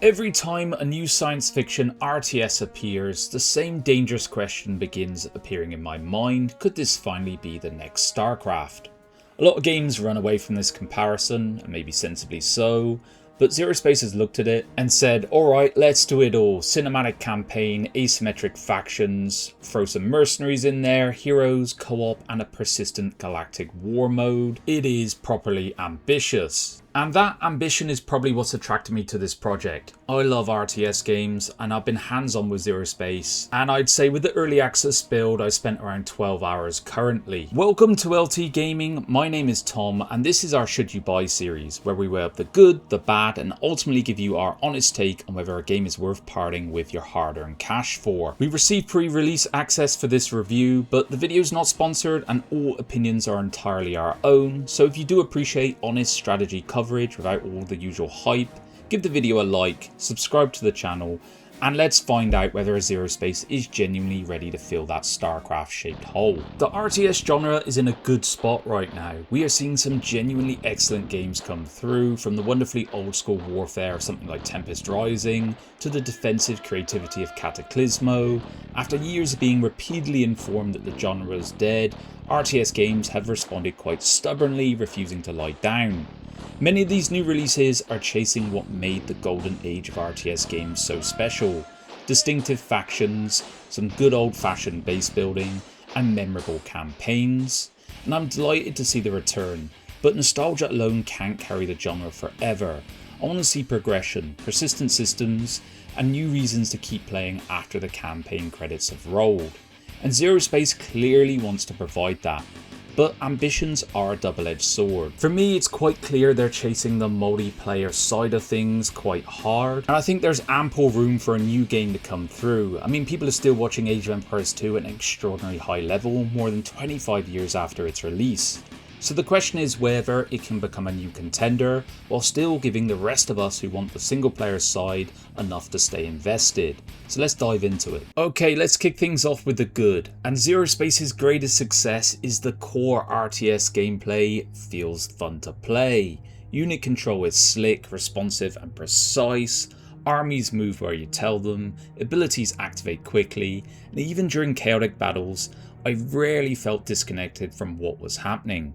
Every time a new science fiction RTS appears, the same dangerous question begins appearing in my mind: could this finally be the next StarCraft? A lot of games run away from this comparison, and maybe sensibly so, but ZeroSpace has looked at it and said, alright, let's do it all. Cinematic campaign, asymmetric factions, throw some mercenaries in there, heroes, co-op, and a persistent Galactic War mode. It is properly ambitious. And that ambition is probably what's attracted me to this project. I love RTS games, and I've been hands-on with ZeroSpace, and I'd say with the early access build I spent around 12 hours currently. Welcome to LT Gaming, my name is Tom, and this is our Should You Buy series, where we weigh up the good, the bad, and ultimately give you our honest take on whether a game is worth parting with your hard-earned cash for. We received pre-release access for this review, but the video is not sponsored and all opinions are entirely our own, so if you do appreciate honest strategy coverage without all the usual hype, give the video a like, subscribe to the channel, and let's find out whether ZeroSpace is genuinely ready to fill that StarCraft shaped hole. The RTS genre is in a good spot right now. We are seeing some genuinely excellent games come through, from the wonderfully old school warfare of something like Tempest Rising, to the defensive creativity of Cataclysmo. After years of being repeatedly informed that the genre is dead, RTS games have responded quite stubbornly, refusing to lie down. Many of these new releases are chasing what made the golden age of RTS games so special: distinctive factions, some good old-fashioned base building, and memorable campaigns. And I'm delighted to see the return, but nostalgia alone can't carry the genre forever. I want to see progression, persistent systems, and new reasons to keep playing after the campaign credits have rolled. And ZeroSpace clearly wants to provide that. But ambitions are a double-edged sword. For me, it's quite clear they're chasing the multiplayer side of things quite hard, and I think there's ample room for a new game to come through. I mean, people are still watching Age of Empires 2 at an extraordinarily high level, more than 25 years after its release. So the question is whether it can become a new contender, while still giving the rest of us who want the single player side enough to stay invested. So let's dive into it. Okay, let's kick things off with the good. And ZeroSpace's greatest success is the core RTS gameplay feels fun to play. Unit control is slick, responsive and precise. Armies move where you tell them, abilities activate quickly, and even during chaotic battles, I rarely felt disconnected from what was happening.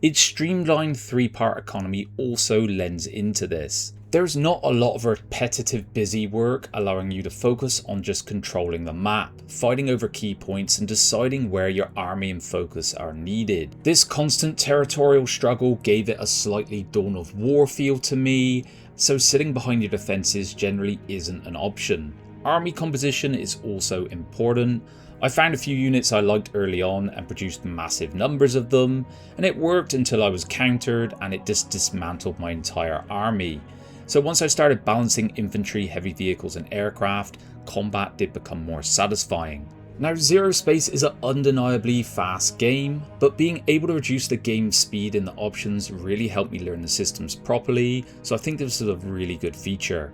Its streamlined three-part economy also lends into this. There's not a lot of repetitive busy work, allowing you to focus on just controlling the map, fighting over key points and deciding where your army and focus are needed. This constant territorial struggle gave it a slightly Dawn of War feel to me, so sitting behind your defences generally isn't an option. Army composition is also important. I found a few units I liked early on and produced massive numbers of them, and it worked until I was countered and it just dismantled my entire army. So once I started balancing infantry, heavy vehicles and aircraft, combat did become more satisfying. Now, ZeroSpace is an undeniably fast game, but being able to reduce the game speed in the options really helped me learn the systems properly, so I think this is a really good feature.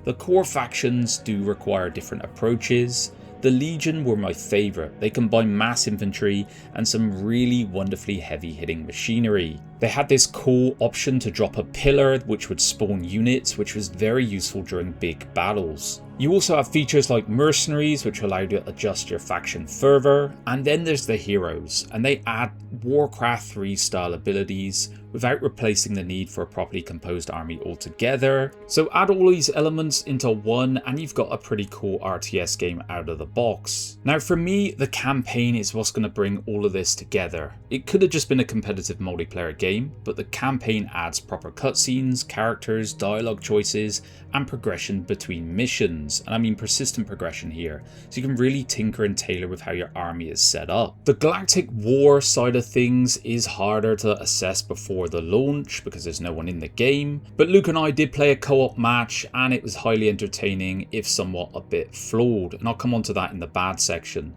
The core factions do require different approaches. The Legion were my favourite. They combine mass infantry and some really wonderfully heavy hitting machinery. They had this cool option to drop a pillar which would spawn units, which was very useful during big battles. You also have features like mercenaries, which allow you to adjust your faction further, and then there's the heroes, and they add Warcraft 3 style abilities without replacing the need for a properly composed army altogether. So add all these elements into one and you've got a pretty cool RTS game out of the box. Now for me, the campaign is what's going to bring all of this together. It could have just been a competitive multiplayer game, but the campaign adds proper cutscenes, characters, dialogue choices, and progression between missions. And I mean persistent progression here, so you can really tinker and tailor with how your army is set up. The Galactic War side of things is harder to assess before the launch because there's no one in the game, but Luke and I did play a co-op match and it was highly entertaining, if somewhat a bit flawed, and I'll come on to that in the bad section.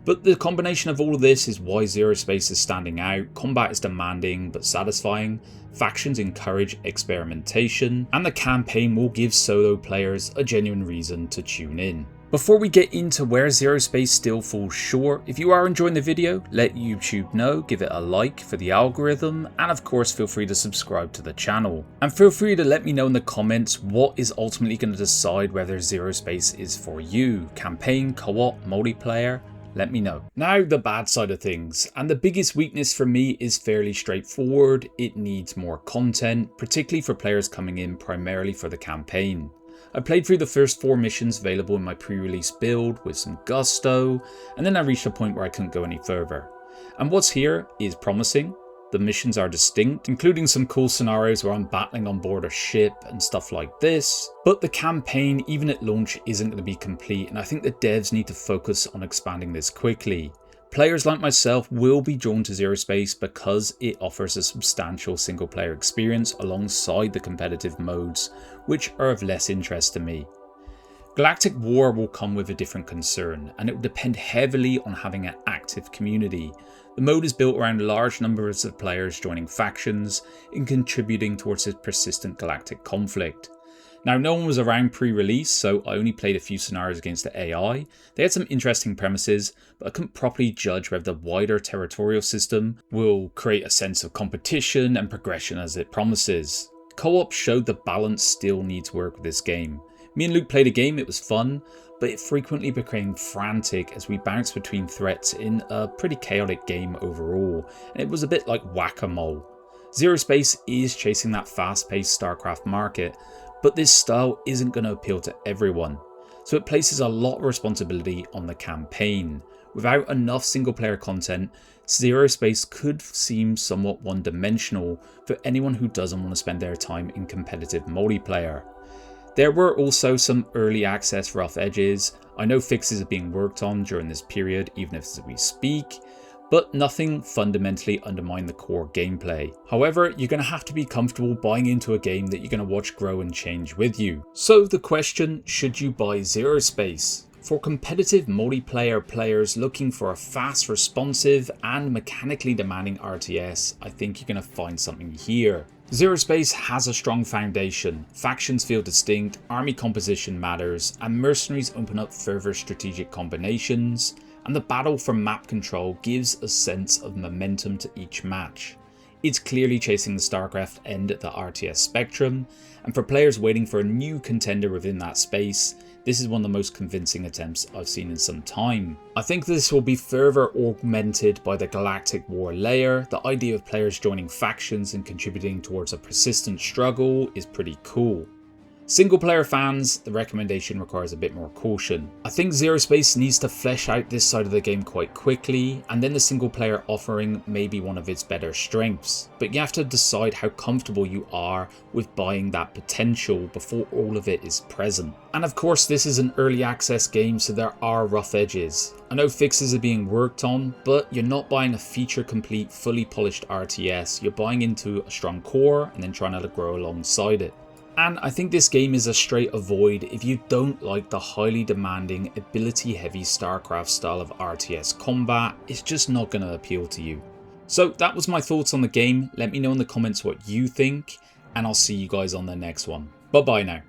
But the combination of all of this is why ZeroSpace is standing out. Combat is demanding but satisfying, factions encourage experimentation, and the campaign will give solo players a genuine reason to tune in. Before we get into where ZeroSpace still falls short, if you are enjoying the video, let YouTube know, give it a like for the algorithm, and of course feel free to subscribe to the channel. And feel free to let me know in the comments what is ultimately going to decide whether ZeroSpace is for you. Campaign, co-op, multiplayer? Let me know. Now the bad side of things, and the biggest weakness for me is fairly straightforward. It needs more content, particularly for players coming in primarily for the campaign. I played through the first 4 missions available in my pre-release build with some gusto, and then I reached a point where I couldn't go any further. And what's here is promising. The missions are distinct, including some cool scenarios where I'm battling on board a ship and stuff like this. But the campaign, even at launch, isn't going to be complete, and I think the devs need to focus on expanding this quickly. Players like myself will be drawn to ZeroSpace because it offers a substantial single player experience alongside the competitive modes, which are of less interest to me. Galactic War will come with a different concern, and it will depend heavily on having an active community. The mode is built around large numbers of players joining factions and contributing towards a persistent galactic conflict. Now, no one was around pre-release, so I only played a few scenarios against the AI. They had some interesting premises, but I couldn't properly judge whether the wider territorial system will create a sense of competition and progression as it promises. Co-op showed the balance still needs work with this game. Me and Luke played a game, it was fun, but it frequently became frantic as we bounced between threats in a pretty chaotic game overall, and it was a bit like whack-a-mole. ZeroSpace is chasing that fast-paced StarCraft market, but this style isn't going to appeal to everyone, so it places a lot of responsibility on the campaign. Without enough single player content, ZeroSpace could seem somewhat one-dimensional for anyone who doesn't want to spend their time in competitive multiplayer. There were also some early access rough edges. I know fixes are being worked on during this period, even as we speak, but nothing fundamentally undermined the core gameplay. However, you're going to have to be comfortable buying into a game that you're going to watch grow and change with you. So the question, should you buy ZeroSpace? For competitive multiplayer players looking for a fast, responsive and mechanically demanding RTS, I think you're going to find something here. ZeroSpace has a strong foundation, factions feel distinct, army composition matters, and mercenaries open up further strategic combinations, and the battle for map control gives a sense of momentum to each match. It's clearly chasing the StarCraft end at the RTS spectrum, and for players waiting for a new contender within that space, this is one of the most convincing attempts I've seen in some time. I think this will be further augmented by the Galactic War layer. The idea of players joining factions and contributing towards a persistent struggle is pretty cool. Single player fans, the recommendation requires a bit more caution. I think ZeroSpace needs to flesh out this side of the game quite quickly, and then the single player offering may be one of its better strengths. But you have to decide how comfortable you are with buying that potential before all of it is present. And of course, this is an early access game, so there are rough edges. I know fixes are being worked on, but you're not buying a feature complete, fully polished RTS. You're buying into a strong core and then trying to grow alongside it. And I think this game is a straight avoid if you don't like the highly demanding, ability heavy StarCraft style of RTS combat. It's just not going to appeal to you. So that was my thoughts on the game. Let me know in the comments what you think, and I'll see you guys on the next one. Bye bye now.